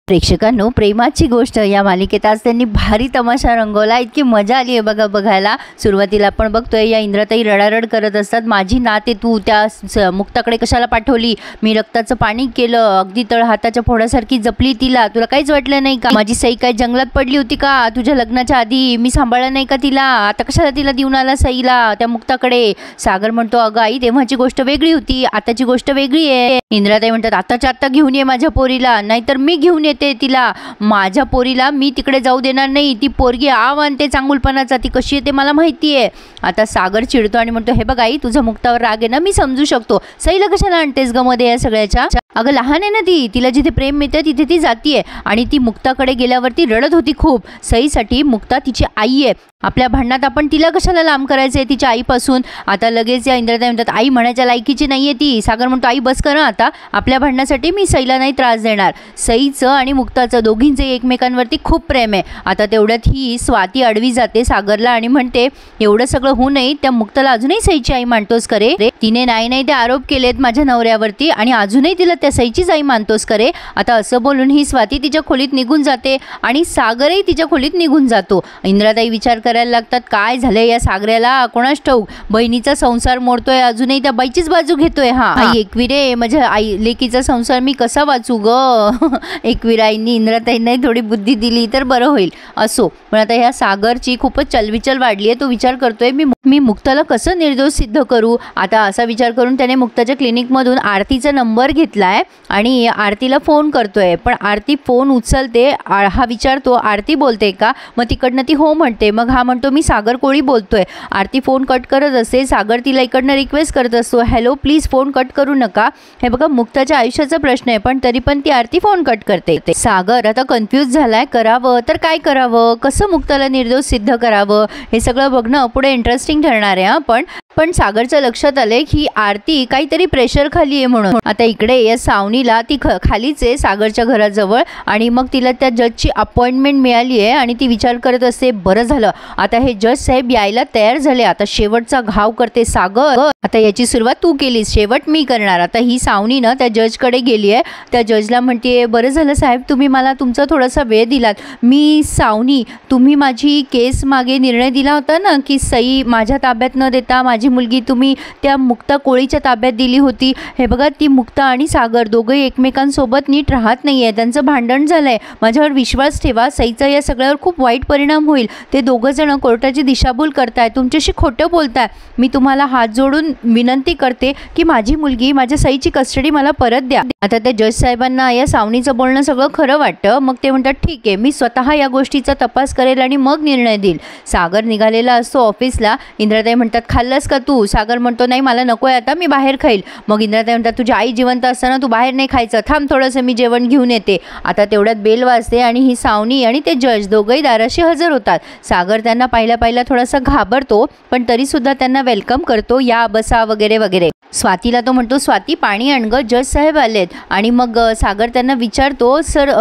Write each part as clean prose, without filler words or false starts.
प्रेक्षकांनो, प्रेमाची गोष्ट या मालिकेत आज त्यांनी भारी तमाशा रंगवला. इतकी मजा आली आहे बघा बघायला. सुरुवातीला आपण बघतोय या इंद्राताई रडारड करत असतात. माझी नाते तू त्या मुक्ताकडे कशाला पाठवली? मी रक्ताचं पाणी केलं, अगदी तळ हाताच्या फोडासारखी जपली तिला. तुला काहीच वाटलं नाही का? माझी सई काय जंगलात पडली होती का? तुझ्या लग्नाच्या आधी मी सांभाळलं नाही का तिला? आता कशाला तिला देऊन आला सईला त्या मुक्ताकडे? सागर म्हणतो, अगं आई, तेव्हाची गोष्ट वेगळी होती, आताची गोष्ट वेगळी आहे. इंद्राताई म्हणतात, आताच्या आत्ता घेऊन ये माझ्या पोरीला, नाहीतर मी घेऊन येते तिला. माझ्या पोरीला मी तिकडे जाऊ देणार नाही. ती पोरगी आव आणते चांगुलपणाचा, ती कशी येते मला माहिती आहे. आता सागर चिडतो आणि म्हणतो, हे बघ आई, तुझा मुक्तावर राग आहे ना, मी समजू शकतो. सईला कशाला आणतेस ग मध्ये या सगळ्याच्या? अगं लहान आहे ना ती, तिला जिथे प्रेम मिळते तिथे ती जातीये. आणि ती मुक्ताकडे गेल्यावरती रडत होती खूप. सईसाठी मुक्ता तिची आई आहे. आपल्या भांडणात आपण तिला कशाला लांब करायचं आहे तिच्या आईपासून? आता लगेच या इंद्राताई म्हणतात, आई म्हणायच्या लायकीची नाहीये ती. सागर म्हणतो, आई बस कर आता, आपल्या भांडणासाठी मी सईला नाही त्रास देणार. सईचं आणि मुक्ताचं दोघींचे एकमेकांवरती खूप प्रेम आहे. आता तेवढ्यात ही स्वाती अडवी जाते सागरला आणि म्हणते, एवढं सगळं होऊ नये त्या मुक्ताला अजूनही सईची आई मानतोस करे? तिने नाही ते आरोप केलेत माझ्या नवऱ्यावरती आणि अजूनही तिला त्या सईचीच आई मानतोस करे? आता असं बोलून ही स्वाती तिच्या खोलीत निघून जाते आणि सागरही तिच्या खोलीत निघून जातो. इंद्राताई विचार करायला लागतात, काय झालंय या सागऱ्याला? कोणास ठाऊक, बहिणीचा संसार मोडतोय, अजूनही त्या बाईचीच बाजू घेतोय. हा आई एकविरे, माझ्या आई लेकीचा संसार मी कसा वाचू ग? एकविराईंनी इंद्राताईंना थोडी बुद्धी दिली तर बरं होईल. असो, पण आता ह्या सागरची खूपच चलविचल वाढली आहे. तो विचार करतोय, मी मुक्ताला कसं निर्दोष सिद्ध करू? आता असा विचार करून त्याने मुक्ताच्या क्लिनिकमधून आरतीचा नंबर घेतलाय आणि आरतीला फोन करतोय. पण आरती फोन उचलते. हा विचारतो, आरती बोलते का? मग तिकडनं ती हो म्हणते. मग हा म्हणतो, मी सागर कोळी बोलतोय. आरती फोन कट करत असते. सागर तिला इकडनं रिक्वेस्ट करत असतो, हॅलो प्लीज फोन कट करू नका. हे बघा मुक्ताच्या आयुष्याचा प्रश्न आहे, पण तरी पण ती आरती फोन कट करते. सागर आता कन्फ्यूज झालाय, करावं तर काय करावं, कसं मुक्ताला निर्दोष सिद्ध करावं, हे सगळं बघणं पुढे इंटरेस्टिंग ठरणार आहे. पण सागरच्या लक्षात आले की आरती काहीतरी प्रेशर खाली आहे म्हणून. आता इकडे या सावनीला ती खालीच आहे सागरच्या घराजवळ आणि मग तिला त्या जजची अपॉइंटमेंट मिळाली आहे आणि ती विचार करत असते, बरं झालं आता हे जज साहेब यायला तयार झाले, आता शेवटचा घाव करते सागर. आता याची सुरुवात तू केलीस, शेवट मी करणार. आता ही सावनी ना त्या जजकडे गेली आहे. त्या जजला म्हणते, बरं झालं साहेब तुम्ही मला तुमचा थोडासा वेळ दिलात. मी सावनी, तुम्ही माझी केस मागे निर्णय दिला होता ना की सई माझ्या ताब्यात न देता माझी मुलगी तुम्ही त्या मुक्ता कोळीच्या ताब्यात दिली होती. हे बघा, ती मुक्ता आणि सागर दोघे एकमेकांसोबत नीट राहत नाहीये, त्यांचं भांडण झालंय. माझ्यावर विश्वास ठेवा, सईचा या सगळ्यावर खूप वाईट परिणाम होईल. ते दोघं जण कोर्टाची दिशाभूल करताय, तुमच्याशी खोटं बोलताय. मी तुम्हाला हात जोडून विनंती करते की माझी मुलगी, माझ्या सईची कस्टडी मला परत द्या. आता त्या जज साहेबांना या सावनीचं बोलणं सगळं खरं वाटतं. मग ते म्हणतात, ठीक आहे, मी स्वतः या गोष्टीचा तपास करेल आणि मग निर्णय देईल. सागर निघालेला असतो ऑफिसला. इंद्राताई म्हणतात, खाल्लंस का तू? सागर म्हणतो, नाही मला नकोय, आता मी बाहेर खाईल. मग इंद्राताई म्हणतात, तुझी आई जिवंत असताना तू बाहेर नाही खायचं, थांब थोडंसं मी जेवण घेऊन येते. आता तेवढ्यात बेल वाजते आणि ही सावनी आणि ते जज दोघंही दाराशी हजर होतात. सागर त्यांना पहिला थोडासा घाबरतो, पण तरी सुद्धा त्यांना वेलकम करतो, या बसा वगैरे वगैरे. स्वातीला तो म्हणतो, स्वाती पाणी आण ग, जज साहेब आलेत. आणि मग सागर त्यांना विचारतो, सर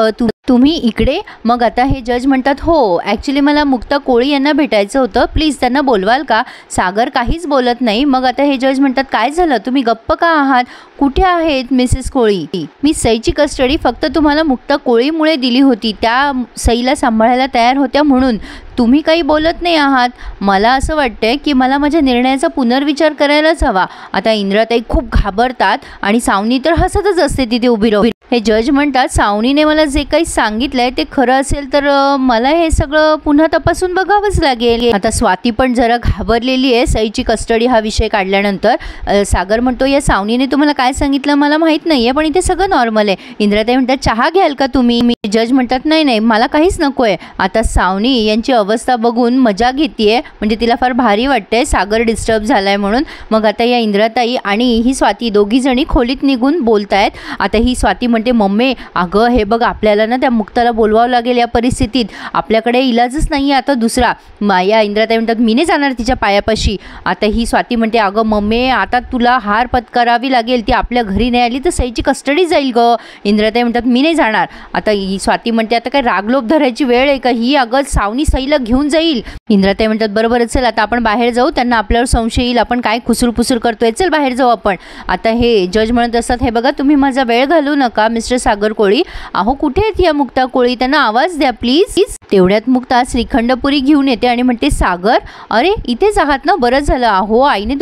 तुम्ही इकडे? मग आता हे जज म्हणतात, हो ॲक्च्युली मला मुक्ता कोळी यांना भेटायचं होतं, प्लीज त्यांना बोलवाल का? सागर काहीच बोलत नाही. मग आता हे जज म्हणतात, काय झालं, तुम्ही गप्प का आहात? कुठे आहेत मिसेस कोळी? मी सईची कस्टडी फक्त तुम्हाला मुक्ता कोळीमुळे दिली होती, त्या सईला सांभाळायला तयार होत्या म्हणून. तुम्ही काही बोलत नाही आहात. मला असं वाटतंय की मला माझ्या निर्णयाचा पुनर्विचार करायलाच हवा. आता इंद्राताई खूप घाबरतात आणि सावनी तर हसतच असते तिथे उभी राहून. हे जज म्हणतात, सावनीने मला जे काही सांगितलंय ते खरं असेल तर मला हे सगळं पुन्हा तपासून बघावंच लागेल. आता स्वाती पण जरा घाबरलेली आहे सईची कस्टडी हा विषय काढल्यानंतर. सागर म्हणतो, या सावनीने तुम्हाला काय सांगितलं मला माहीत नाहीये, पण इथे सगळं नॉर्मल आहे. इंद्राताई म्हणतात, चहा घ्याल का तुम्ही? जज म्हणतात, नाही मला काहीच नकोय. आता सावनी यांची अवस्था बघून मजा घेतीये, म्हणजे तिला फार भारी वाटतंय सागर डिस्टर्ब झालाय म्हणून. मग आता या इंद्राताई आणि ही स्वाती दोघी जणी खोलीत निघून बोलतायत. आता ही स्वाती म्हणते, मम्मी अगं हे बघ, आपल्याला ना त्या मुक्ताला बोलवावं लागेल या परिस्थितीत, आपल्याकडे इलाजच नाही आहे आता दुसरा. या इंद्राताई म्हणतात, मी नाही जाणार तिच्या पायापाशी. आता ही स्वाती म्हणते, अगं मम्मी आता तुला हार पत्करावी लागेल, ती आपल्या घरी नाही आली तर सईची कस्टडी जाईल ग. इंद्राताई म्हणतात, मी नाही जाणार. आता ही स्वाती म्हणते, आता काय रागलोभ धरायची वेळ आहे का ही? अगं सावनी सईला साहिलला घेऊन जाईल. इंद्राताई म्हणतात बरोबर चल आता आपण बाहेर जाऊ, त्यांना आपल्यावर संशय येईल, आपण काय खुसूर करतोय, चल बाहेर जाऊ आपण. आता हे जज म्हणत असतात हे बघा तुम्ही माझा वेळ घालू नका मिस्टर सागर कोळी. अहो कुठे आहेत या मुक्ता कोळी, त्यांना आवाज द्या प्लीज. तेवढ्यात मुक्ता श्रीखंडपुरी घेऊन येते आणि म्हणते सागर अरे इथेच आहात ना, बरं झालं. अहो आईने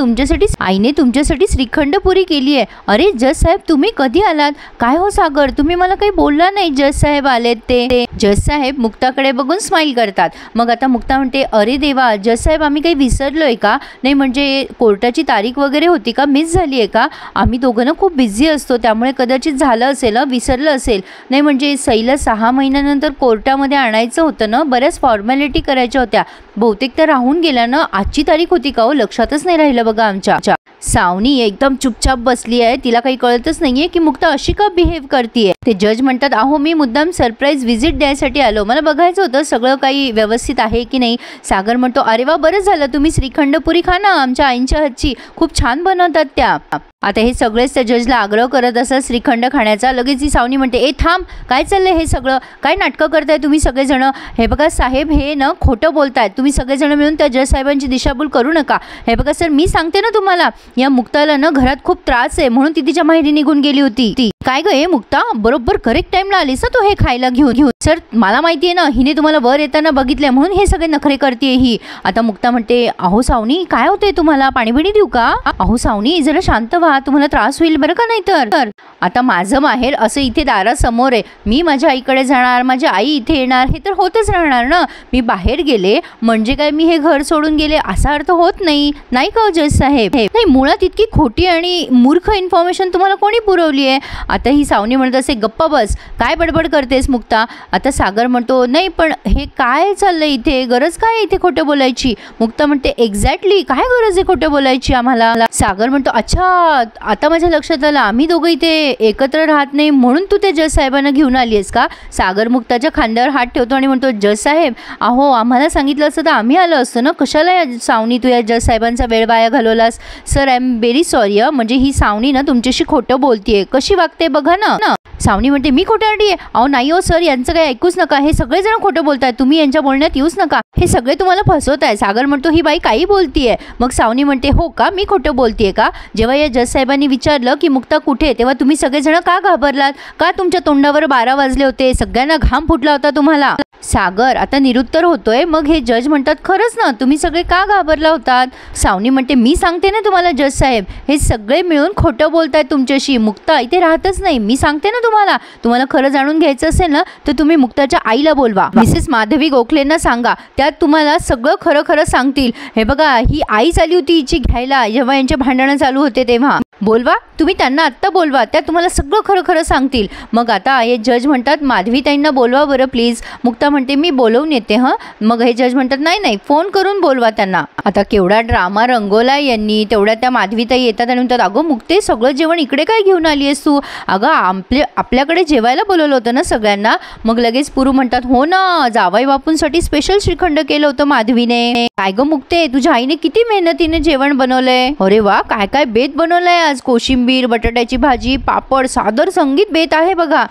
तुमच्यासाठी श्रीखंडपुरी केली आहे. अरे जज साहेब तुम्ही कधी आलात? काय हो सागर तुम्ही मला काही बोलला नाही जज साहेब आलेत ते. जज साहेब मुक्ताकडे बघून स्माइल करतात. मग आता मुक्ता म्हणते अरे देवा जज साहेब आम्ही काही विसरलोय का? नाही म्हणजे कोर्टाची तारीख वगैरे होती का, मिस झाली आहे का? आम्ही दोघं ना खूप बिझी असतो त्यामुळे कदाचित झालं असेल, विसरलं असेल. नाही म्हणजे सईला 6 महिन्यानंतर कोर्टामध्ये आणायचं होतं ना, बऱ्याच फॉर्मॅलिटी करायच्या होत्या, बहुतेक त्या राहून गेल्या ना. आजची तारीख होती का हो, लक्षातच नाही राहिलं बघा आमच्या. सावनी एकदम चुपचाप बसली आहे, तिला काही कळतच नाहीये की मुक्ता अशी का बिहेव करतीये. ते जज म्हणतात अहो मी मुद्दाम सरप्राईज व्हिजिट द्यायसाठी आलो, मला बघायचं होतं सगळं काही व्यवस्थित आहे की नाही. सागर म्हणतो अरे वा बरं झालं तुम्ही श्रीखंडपुरी खा ना, आमच्या आईंच्या हातची खूप छान बनवतात त्या. आता हे सगळेच त्या जजला आग्रह करत असतात श्रीखंड खाण्याचा. लगेच ही सावनी म्हणते ए थांब, काय चाललंय हे सगळं, काय नाटकं करताय तुम्ही सगळेजण. हे बघा साहेब हे ना खोटं बोलतायत, तुम्ही सगळेजण मिळून त्या जज साहेबांची दिशाभूल करू नका. हे बघा सर मी सांगते ना तुम्हाला, या मुक्ताला ना घरात खूप त्रास आहे म्हणून ती तिच्या माहेरी निघून गेली होती. काय ग हे मुक्ता बरोबर करेक्ट टाइमला आलीस ना तू हे खायला घेऊन. सर मला माहिती आहे ना, हिने तुम्हाला वर येताना बघितलंय म्हणून हे सगळे नखरे करते ही. आता मुक्ता म्हणते अहो सावनी काय होते तुम्हाला, पाणी बिणी देऊ का? अहो सावनी जरा शांत व्हा, तुम्हाला त्रास होईल बरं का. नाही तर आता माझं माहेर असं इथे दारासमोर आहे, मी माझ्या आईकडे जाणार, माझी आई इथे येणार, हे तर होतच राहणार ना. मी बाहेर गेले म्हणजे काय मी हे घर सोडून गेले असा अर्थ होत नाही, नाही का जज साहेब. नाही मुळात इतकी खोटी आणि मूर्ख इन्फॉर्मेशन तुम्हाला कोणी पुरवली आहे. आता ही सावनी म्हणत असे गप्पा बस, काय बडबड करतेस मुक्ता. आता सागर म्हणतो नाही पण हे काय चाललंय इथे, गरज काय इथे खोटं बोलायची. मुक्ता म्हणते एक्झॅक्टली काय गरज आहे खोटं बोलायची आम्हाला. सागर म्हणतो अच्छा आता माझ्या लक्षात आलं, आम्ही दोघं इथे एकत्र राहत नाही म्हणून तू त्या जज साहेबांना घेऊन आली आहेस का. सागर मुक्ताच्या खांद्यावर हात ठेवतो आणि म्हणतो जज साहेब अहो आम्हाला सांगितलं असतं तर आम्ही आलो असतो ना, कशाला या सावनी तू या जज साहेबांचा वेळ वाया घालवलास. Sir I am very sorry. म्हणजे ही सावनी ना तुमच्याशी खोटं बोलतीये, कशी वागते बघा ना. सावनी म्हणते मी खोटारडी आहे. अहो नाही हो सर यांचं काही ऐकूच नका, हे सगळेजण खोटं बोलतायत, तुम्ही यांच्या बोलण्यात येऊच नका, हे सगळे तुम्हाला फसवताय. सागर म्हणतो ही बाई काही बोलतीये. मग सावनी म्हणते हो का मी खोटं बोलतीये का. जेव्हा या जज साहेबांनी विचारलं की मुक्ता कुठे, तेव्हा तुम्ही सगळेजण का घाबरलात, का तुमच्या तोंडावर 12 वाजले होते, सगळ्यांना घाम फुटला होता तुम्हाला. सागर आता निरुत्तर होतोय. मग हे जज म्हणतात खरंच ना तुम्ही सगळे का घाबरला होतात. सावनी म्हणते मी सांगते ना तुम्हाला जज साहेब, हे सगळे मिळून खोटं बोलतायत तुमच्याशी, मुक्ता इथे राहतच नाही. मी सांगते ना तुम्हाला खरं जाणून घ्यायचं असेल ना तर तुम्ही मुक्ताच्या आईला बोलवा, मिसेस माधवी गोखलेंना सांगा, त्यात तुम्हाला सगळं खरं सांगतील. हे बघा ही आईच आली होती हिची घ्यायला जेव्हा यांचे भांडणं चालू होते तेव्हा. बोलवा तुम्ही त्यांना आत्ता बोलवा, त्या तुम्हाला सगळं खरं सांगतील. मग आता हे जज म्हणतात माधवीताईंना बोलवा बरं प्लीज. मुक्ता म्हणते मी बोलवून येते हं. मग हे जज म्हणतात नाही फोन करून बोलवा त्यांना. आता केवढा ड्रामा रंगवला यांनी. तेवढ्या त्या माधवीताई येतात आणि म्हणतात अगं मुक्ते सगळं जेवण इकडे काय घेऊन आली आहेस तू. अगं आपल्याकडे जेवायला बोलवलं होतं ना सगळ्यांना. मग लगेच पुरू म्हणतात हो ना जावई बापूंसाठी स्पेशल श्रीखंड केलं होतं माधवीने. काय गं मुक्ते तुझ्या आईने किती मेहनतीने जेवण बनवलंय. अरे वा काय बेत बनवलंय आज. कोशिंबीर बटाट्याची भाजी पापड सादर संगीत बेत आहे बघा.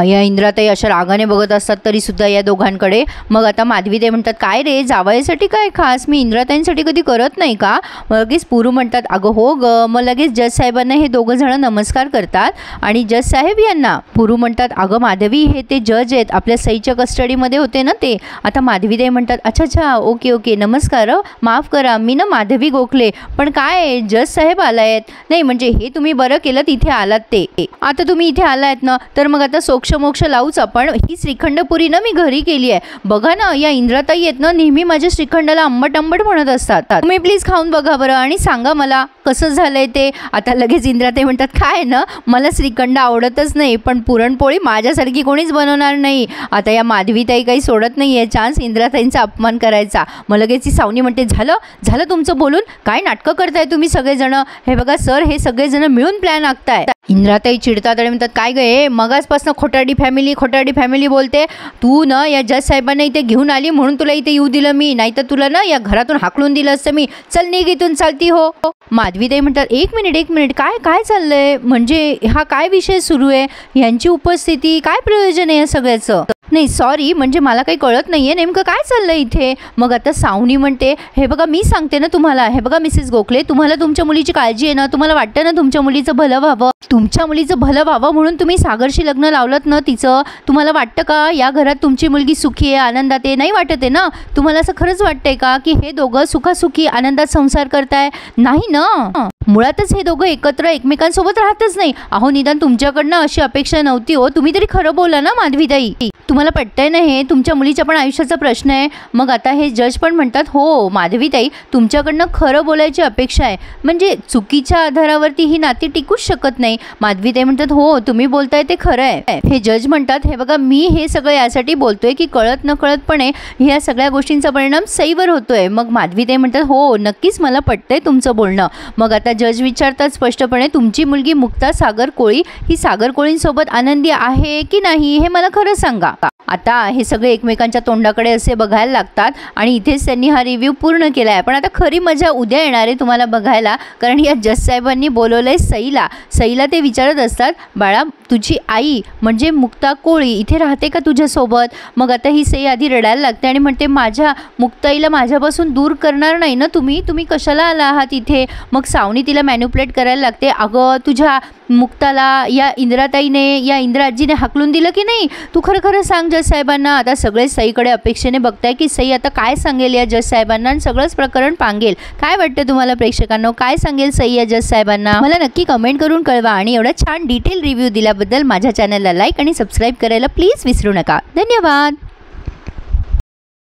या इंद्राताई अशा रागाने बघत असतात तरी सुद्धा या दोघांकडे. मग आता माधवीताई म्हणतात काय रे जावयासाठी काय खास, मी इंद्राताईंसाठी कधी करत नाही का. लगेच पुरू म्हणतात अगं हो ग. मग लगेच जज साहेबांना हे दोघं जण नमस्कार करतात आणि जज साहेब यांना. पुरू म्हणतात अगं माधवी हे ते जज आहेत आपल्या सईच्या कस्टडीमध्ये होते ना ते. आता माधवीताई म्हणतात अच्छा ओके नमस्कार माफ करा मी ना माधवी गोखले. पण काय जज साहेब आलायत. नाही म्हणजे हे तुम्ही बरं केलं इथे आलात ते. आता तुम्ही इथे आलायत ना तर मग आता सोक्षमोक्ष लावूच आपण. ही श्रीखंडपुरी ना मी घरी केली आहे. बघा ना या इंद्राताई आहेत ना नेहमी माझ्या श्रीखंडाला आंबट म्हणत असतात. तुम्ही प्लीज खाऊन बघा बरं आणि सांगा मला कसं झालंय ते. आता लगेच इंद्राताई म्हणतात काय ना मला श्रीखंड आवडतच नाही पण पुरणपोळी माझ्यासारखी कोणीच बनवणार नाही. आता या माधवीताई काही सोडत नाही आहे चान्स इंद्राताईंचा अपमान करायचा. मग लगेच ती सावनी म्हणते झालं तुमचं बोलून, काय नाटकं करताय तुम्ही सगळेजण. हे बघा सर हे सगळेजण मिळून प्लॅन आखताय. इंद्राताई चिडतात आणि म्हणतात काय गे मगासपासून खोटारडी फॅमिली बोलते तू ना. या जज साहेबांना इथे घेऊन आली म्हणून तुला इथे येऊ दिलं मी, नाही तर तुला ना या घरातून हाकलून दिलं असतं मी. चल निघ इथून चालती हो. माधवीताई म्हणतात एक मिनिट काय चाललंय, म्हणजे हा काय विषय सुरू आहे, यांची उपस्थिती काय प्रयोजन आहे या सगळ्याचं. नाही सॉरी, म्हणजे मला काही कळत नाही आहे नेमकं काय चाललं इथे. मग आता सावनी म्हणते, हे बघा मी सांगते ना तुम्हाला, हे बघा मिसेस गोखले, तुम्हाला तुमच्या मुलीची काळजी आहे ना, तुम्हाला वाटतं ना तुमच्या मुलीचं भलं व्हावं, तुमच्या मुलीचं भलं व्हावं म्हणून तुम्ही सागरशी लग्न लावलत ना तिचं. तुम्हाला वाटतं का या घरात तुमची मुलगी सुखी आहे, आनंदात आहे? नाही वाटत आहे ना. तुम्हाला असं खरंच वाटतंय का की हे दोघं सुखासुखी आनंदात संसार करताय? नाही ना. मुळातच हे दोघं एकत्र एकमेकांसोबत राहतच नाही. अहो निदान तुमच्याकडनं अशी अपेक्षा नव्हती हो. तुम्ही तरी खरं बोला ना माधवीताई. तुम्हाला पटतंय ना हे? तुमच्या मुलीच्या पण आयुष्याचा प्रश्न आहे. मग आता हे जज पण म्हणतात, हो माधवीताई तुमच्याकडनं खरं बोलायची अपेक्षा आहे, म्हणजे चुकीच्या आधारावरती ही नाती टिकूच शकत नाही. माधवीताई म्हणतात, हो तुम्ही बोलताय ते खरं आहे. हे जज म्हणतात, हे बघा मी हे सगळं यासाठी बोलतोय की कळत नकळतपणे ह्या सगळ्या गोष्टींचा परिणाम सईवर होतोय. मग माधवीताई म्हणतात, हो नक्कीच मला पटतंय तुमचं बोलणं. मग आता जज विचारतात स्पष्टपणे, तुमची मुलगी मुक्ता सागर कोळी ही सागर कोळींसोबत आनंदी आहे की नाही हे मला खरं सांगा. आता हे सगळे एकमेकांच्या तोंडाकडे असे बघायला लागतात आणि इथेच त्यांनी हा रिव्ह्यू पूर्ण केला आहे. पण आता खरी मजा उद्या येणार आहे तुम्हाला बघायला, कारण या जज साहेबांनी बोलवलंय सईला. सईला ते विचारत असतात, बाळा तुझी आई म्हणजे मुक्ता कोळी इथे राहते का तुझ्यासोबत? मग आता ही सई आधी रडायला लागते आणि म्हणते, माझ्या मुक्ताईला माझ्यापासून दूर करणार नाही ना तुम्ही कशाला आला आहात इथे? मग सावनी तिला मॅन्युप्लेट करायला लागते, अगं तुझ्या मुक्ताला या इंदिराताईने या इंदिरा आजीने हाकलून दिलं की नाही? तू खरं खरं सांग जज साहेबांना. आता सगळे सईकडे अपेक्षेने बघताय की सई आता काय सांगेल या जज साहेबांना आणि सगळंच प्रकरण पांगेल. काय वाटतं तुम्हाला प्रेक्षकांनो, काय सांगेल सई या जज साहेबांना? मला नक्की कमेंट करून कळवा आणि एवढा छान डिटेल रिव्ह्यू दिल्याबद्दल माझ्या चॅनलला लाईक आणि सबस्क्राईब करायला प्लीज विसरू नका. धन्यवाद.